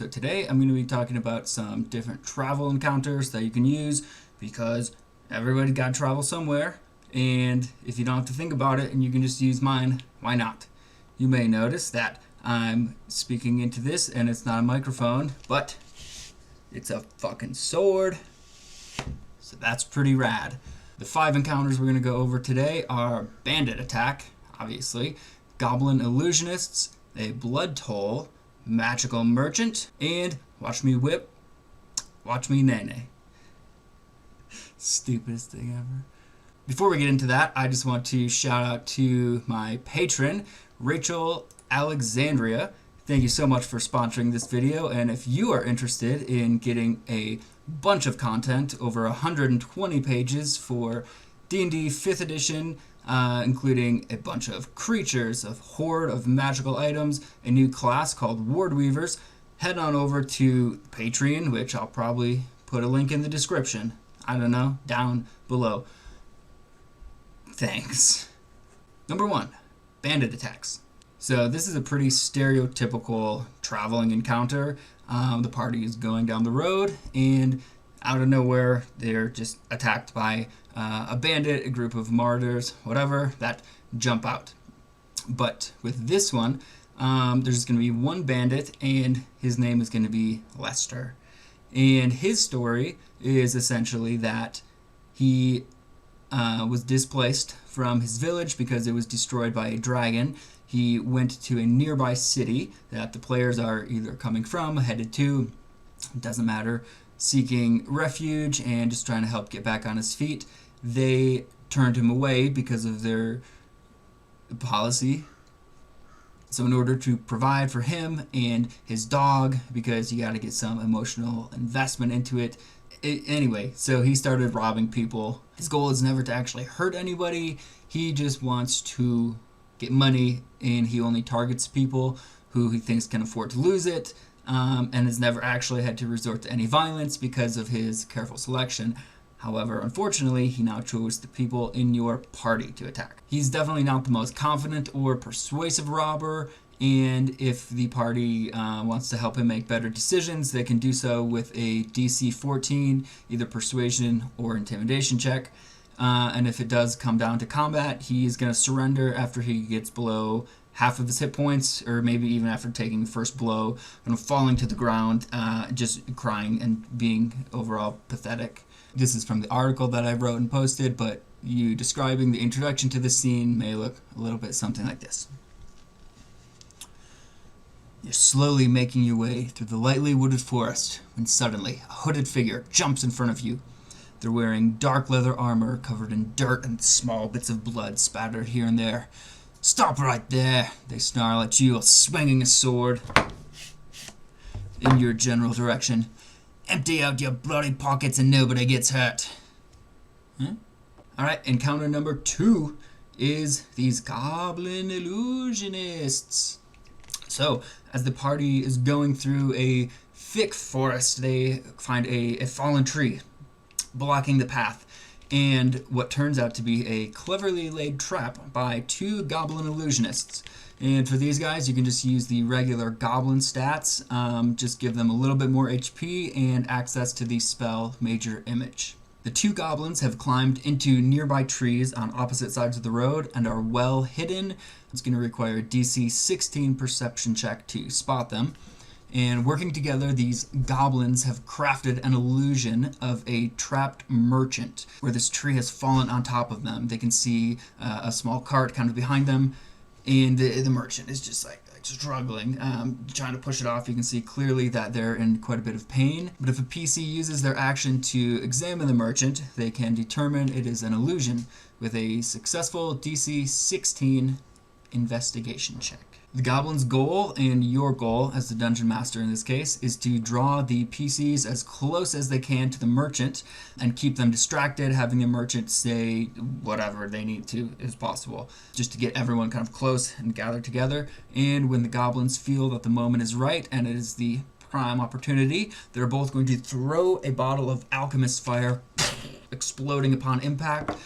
So today I'm going to be talking about some different travel encounters that you can use because everybody's got to travel somewhere, and if you don't have to think about it and you can just use mine, why not? You may notice that I'm speaking into this and it's not a microphone, but it's a fucking sword, so that's pretty rad. The 5 encounters we're going to go over today are Bandit Attack, obviously, Goblin Illusionists, a Blood Toll, Magical Merchant, and watch me whip, watch me Neigh. Stupidest thing ever. Before we get into that, I just want to shout out to my patron, Rachel Alexandria. Thank you so much for sponsoring this video, and if you are interested in getting a bunch of content, over 120 pages for D&D 5th edition, including a bunch of creatures, a horde of magical items, a new class called Ward Weavers, head on over to Patreon, which I'll probably put a link in the description. I don't know, down below. Thanks. Number 1, Bandit Attacks. So this is a pretty stereotypical traveling encounter. The party is going down the road, and out of nowhere, they're just attacked by a bandit, a group of martyrs, whatever, that jump out. But with this one, there's going to be one bandit, and his name is going to be Lester. And his story is essentially that he was displaced from his village because it was destroyed by a dragon. He went to a nearby city that the players are either coming from, headed to, doesn't matter, seeking refuge and just trying to help get back on his feet. They turned him away because of their policy. So in order to provide for him and his dog, because you got to get some emotional investment into it, anyway, so he started robbing people. His goal is never to actually hurt anybody. He just wants to get money, and he only targets people who he thinks can afford to lose it, and has never actually had to resort to any violence because of his careful selection. However, unfortunately, he now chose the people in your party to attack. He's definitely not the most confident or persuasive robber, and if the party wants to help him make better decisions, they can do so with a DC 14, either persuasion or intimidation check. And if it does come down to combat, he is going to surrender after he gets below half of his hit points, or maybe even after taking the first blow, and falling to the ground, just crying and being overall pathetic. This is from the article that I wrote and posted, but you describing the introduction to this scene may look a little bit something like this. You're slowly making your way through the lightly wooded forest when suddenly a hooded figure jumps in front of you. They're wearing dark leather armor covered in dirt and small bits of blood spattered here and there. Stop right there, they snarl at you, swinging a sword in your general direction. Empty out your bloody pockets and nobody gets hurt. Alright, encounter number 2 is these Goblin Illusionists. So, as the party is going through a thick forest, they find a fallen tree blocking the path, and what turns out to be a cleverly laid trap by 2 Goblin Illusionists. And for these guys, you can just use the regular Goblin stats, just give them a little bit more HP and access to the spell Major Image. The 2 goblins have climbed into nearby trees on opposite sides of the road and are well hidden. It's going to require a DC 16 perception check to spot them. And working together, these goblins have crafted an illusion of a trapped merchant, where this tree has fallen on top of them. They can see a small cart kind of behind them, and the merchant is just like struggling, trying to push it off. You can see clearly that they're in quite a bit of pain. But if a PC uses their action to examine the merchant, they can determine it is an illusion with a successful DC 16 investigation check. The goblin's goal, and your goal as the dungeon master in this case, is to draw the PCs as close as they can to the merchant and keep them distracted, having the merchant say whatever they need to as possible, just to get everyone kind of close and gathered together. And when the goblins feel that the moment is right and it is the prime opportunity, they're both going to throw a bottle of alchemist fire, exploding upon impact.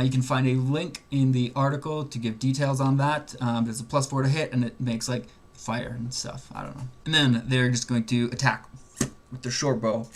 You can find a link in the article to give details on that. There's a +4 to hit, and it makes like fire and stuff. I don't know. And then they're just going to attack with their short bow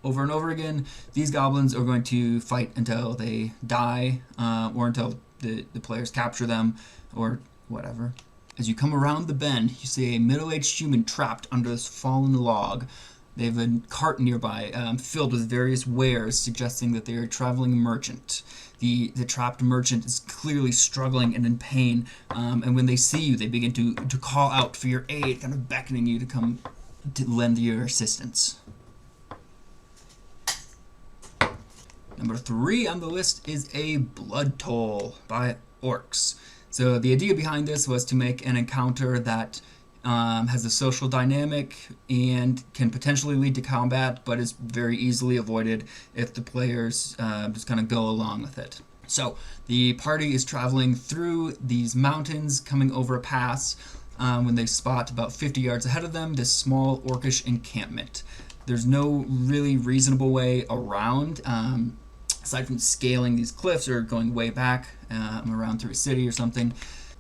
over and over again. These goblins are going to fight until they die, or until the players capture them, or whatever. As you come around the bend, you see a middle-aged human trapped under this fallen log. They have a cart nearby filled with various wares, suggesting that they are a traveling merchant. The trapped merchant is clearly struggling and in pain, and when they see you, they begin to call out for your aid, kind of beckoning you to come to lend your assistance. Number 3 on the list is a blood toll by orcs. So the idea behind this was to make an encounter that has a social dynamic and can potentially lead to combat, but is very easily avoided if the players just kind of go along with it. So the party is traveling through these mountains, coming over a pass, when they spot about 50 yards ahead of them this small orcish encampment. There's no really reasonable way around, aside from scaling these cliffs or going way back around through a city or something.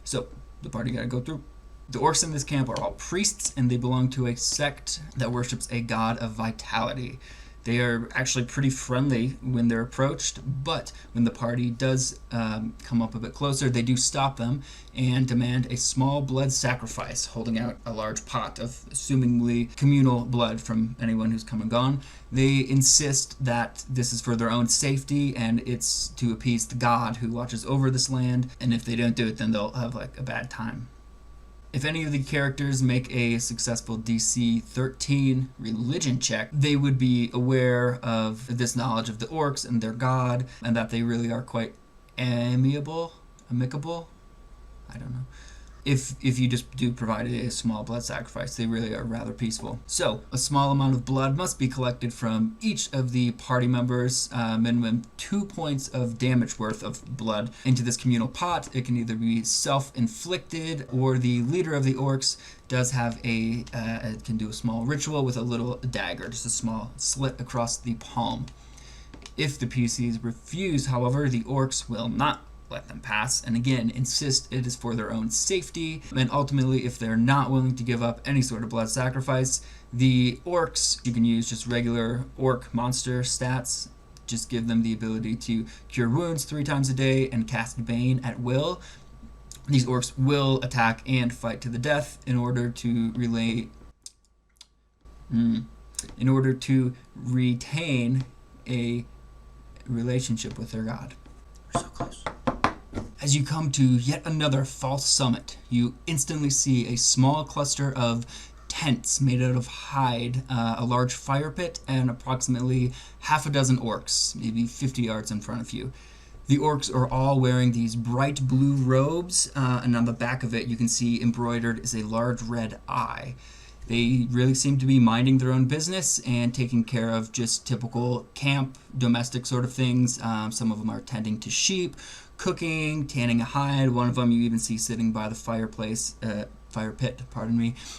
So the party got to go through. The orcs in this camp are all priests, and they belong to a sect that worships a god of vitality. They are actually pretty friendly when they're approached, but when the party does come up a bit closer, they do stop them and demand a small blood sacrifice, holding out a large pot of assumingly communal blood from anyone who's come and gone. They insist that this is for their own safety, and it's to appease the god who watches over this land, and if they don't do it, then they'll have like a bad time. If any of the characters make a successful DC 13 religion check, they would be aware of this knowledge of the orcs and their god, and that they really are quite amicable? I don't know. If you just do provide a small blood sacrifice, they really are rather peaceful. So, a small amount of blood must be collected from each of the party members, minimum 2 points of damage worth of blood into this communal pot. It can either be self-inflicted, or the leader of the orcs does have can do a small ritual with a little dagger, just a small slit across the palm. If the PCs refuse, however, the orcs will not let them pass, and again insist it is for their own safety. And ultimately, if they're not willing to give up any sort of blood sacrifice, the orcs, you can use just regular orc monster stats, just give them the ability to cure wounds 3 times a day and cast Bane at will. These orcs will attack and fight to the death in order to retain a relationship with their god. We're so close. As you come to yet another false summit, you instantly see a small cluster of tents made out of hide, a large fire pit, and approximately half a dozen orcs, maybe 50 yards in front of you. The orcs are all wearing these bright blue robes, and on the back of it you can see embroidered is a large red eye. They really seem to be minding their own business and taking care of just typical camp, domestic sort of things. Some of them are tending to sheep, cooking, tanning a hide. One of them you even see sitting by the fire pit,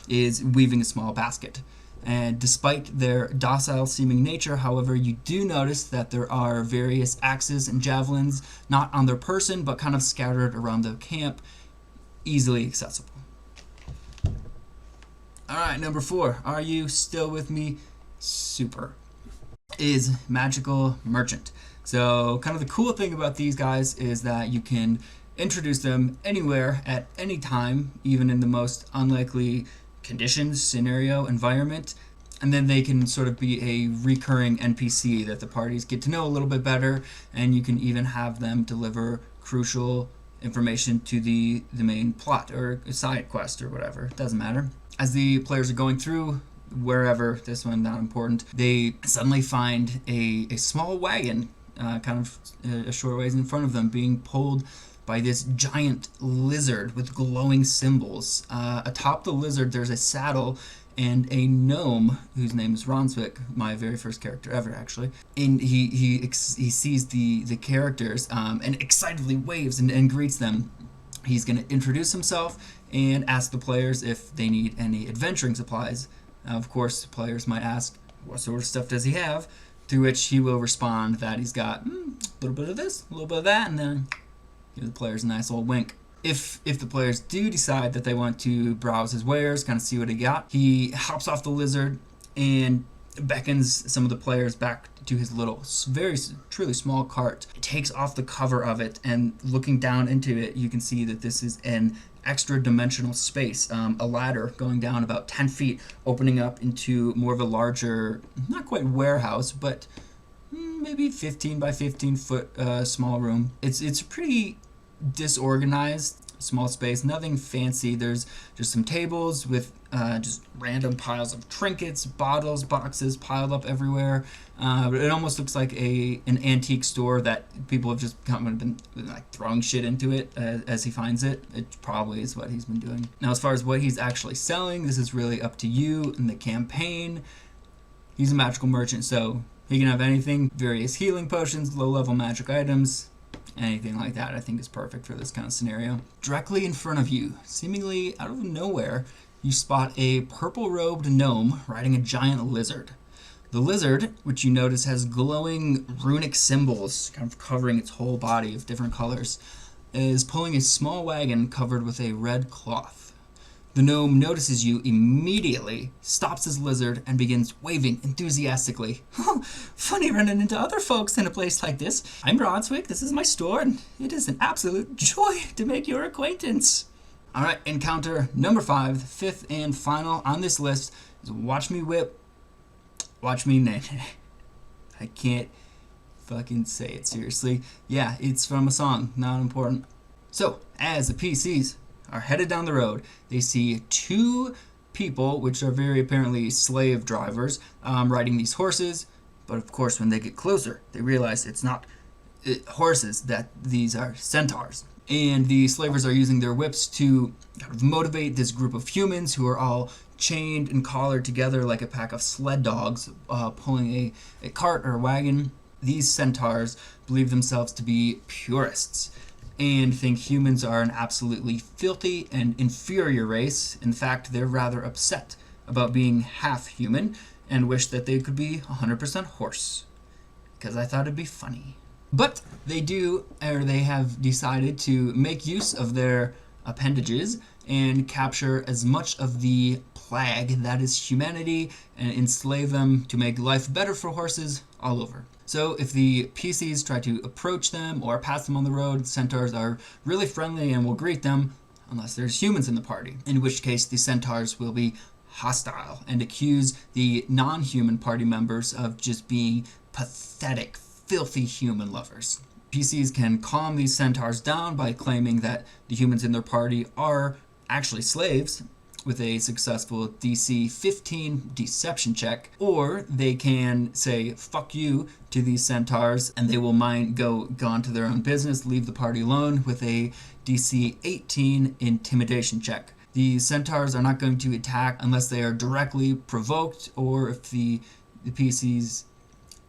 is weaving a small basket. And despite their docile seeming nature, however, you do notice that there are various axes and javelins, not on their person, but kind of scattered around the camp, easily accessible. Alright, number 4. Are you still with me? Super. Is Magical Merchant. So kind of the cool thing about these guys is that you can introduce them anywhere at any time, even in the most unlikely conditions, scenario, environment, and then they can sort of be a recurring NPC that the parties get to know a little bit better, and you can even have them deliver crucial information to the main plot or a side quest or whatever. It doesn't matter. As the players are going through, wherever, this one not important, they suddenly find a small wagon kind of a short ways in front of them, being pulled by this giant lizard with glowing symbols. Atop the lizard there's a saddle and a gnome whose name is Ronswick, my very first character ever actually. And he sees the characters and excitedly waves and greets them. He's going to introduce himself and ask the players if they need any adventuring supplies. Of course, the players might ask, what sort of stuff does he have? To which he will respond that he's got a little bit of this, a little bit of that, and then give the players a nice old wink. If the players do decide that they want to browse his wares, kind of see what he got, he hops off the lizard and beckons some of the players back to his little, very truly small cart. It takes off the cover of it, and looking down into it, you can see that this is an extra dimensional space, a ladder going down about 10 feet, opening up into more of a larger, not quite warehouse, but maybe 15 by 15 foot small room. It's pretty disorganized, small space, nothing fancy. There's just some tables with just random piles of trinkets, bottles, boxes piled up everywhere. But it almost looks like an antique store that people have just kind of been like throwing shit into it as he finds it. It probably is what he's been doing. Now, as far as what he's actually selling, this is really up to you in the campaign. He's a magical merchant, so he can have anything, various healing potions, low-level magic items, anything like that. I think is perfect for this kind of scenario. Directly in front of you, seemingly out of nowhere, you spot a purple-robed gnome riding a giant lizard. The lizard, which you notice has glowing runic symbols kind of covering its whole body of different colors, is pulling a small wagon covered with a red cloth. The gnome notices you immediately, stops his lizard, and begins waving enthusiastically. Oh, funny running into other folks in a place like this. I'm Broadswick, this is my store, and it is an absolute joy to make your acquaintance. Alright, encounter number 5, the fifth and final on this list, is Watch Me Whip, Watch Me Neigh. I can't fucking say it, seriously. Yeah, it's from a song, not important. So, as the PCs are headed down the road, they see 2 people, which are very apparently slave drivers, riding these horses. But of course, when they get closer, they realize it's not horses, that these are centaurs. And the slavers are using their whips to kind of motivate this group of humans who are all chained and collared together like a pack of sled dogs pulling a cart or a wagon. These centaurs believe themselves to be purists and think humans are an absolutely filthy and inferior race. In fact, they're rather upset about being half human and wish that they could be 100% horse, because I thought it'd be funny. But they have decided to make use of their appendages and capture as much of the plague that is humanity and enslave them to make life better for horses all over. So if the PCs try to approach them or pass them on the road, centaurs are really friendly and will greet them, unless there's humans in the party, in which case the centaurs will be hostile and accuse the non-human party members of just being pathetic, filthy human lovers. PCs can calm these centaurs down by claiming that the humans in their party are actually slaves with a successful DC 15 deception check, or they can say fuck you to these centaurs and they will go on to their own business, leave the party alone with a DC 18 intimidation check. The centaurs are not going to attack unless they are directly provoked, or if the PCs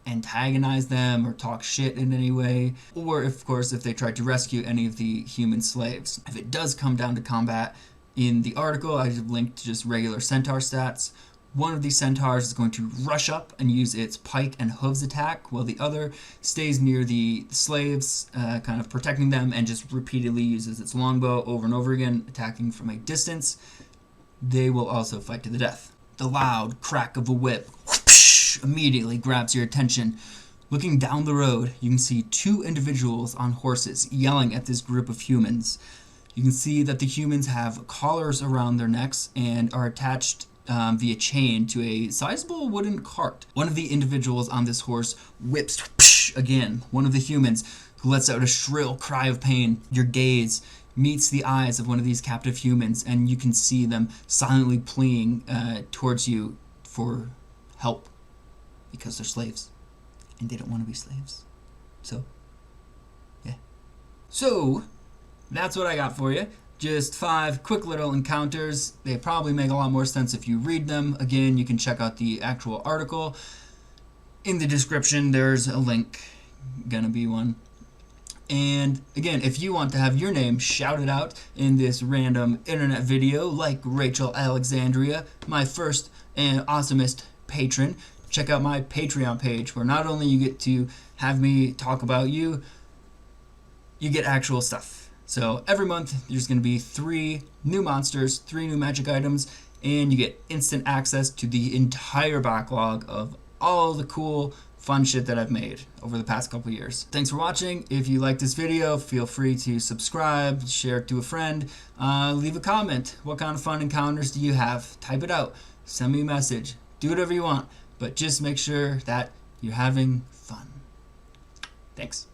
antagonize them or talk shit in any way, or of course if they try to rescue any of the human slaves. If it does come down to combat, in the article I have linked to just regular centaur stats. One of these centaurs is going to rush up and use its pike and hooves attack, while the other stays near the slaves, kind of protecting them, and just repeatedly uses its longbow over and over again, attacking from a distance. They will also fight to the death. The loud crack of a whip whoosh, immediately grabs your attention. Looking down the road, you can see 2 individuals on horses yelling at this group of humans. You can see that the humans have collars around their necks and are attached via chain to a sizable wooden cart. One of the individuals on this horse whips again. One of the humans, who lets out a shrill cry of pain. Your gaze meets the eyes of one of these captive humans, and you can see them silently pleading towards you for help, because they're slaves and they don't want to be slaves. So, yeah. So, that's what I got for you. Just 5 quick little encounters. They probably make a lot more sense if you read them. Again, you can check out the actual article. In the description, there's a link. Gonna be one. And again, if you want to have your name shouted out in this random internet video, like Rachel Alexandria, my first and awesomest patron, check out my Patreon page, where not only you get to have me talk about you, you get actual stuff. So every month there's going to be 3 new monsters, 3 new magic items, and you get instant access to the entire backlog of all the cool, fun shit that I've made over the past couple years. Thanks for watching. If you like this video, feel free to subscribe, share it to a friend, leave a comment. What kind of fun encounters do you have? Type it out. Send me a message. Do whatever you want, but just make sure that you're having fun. Thanks.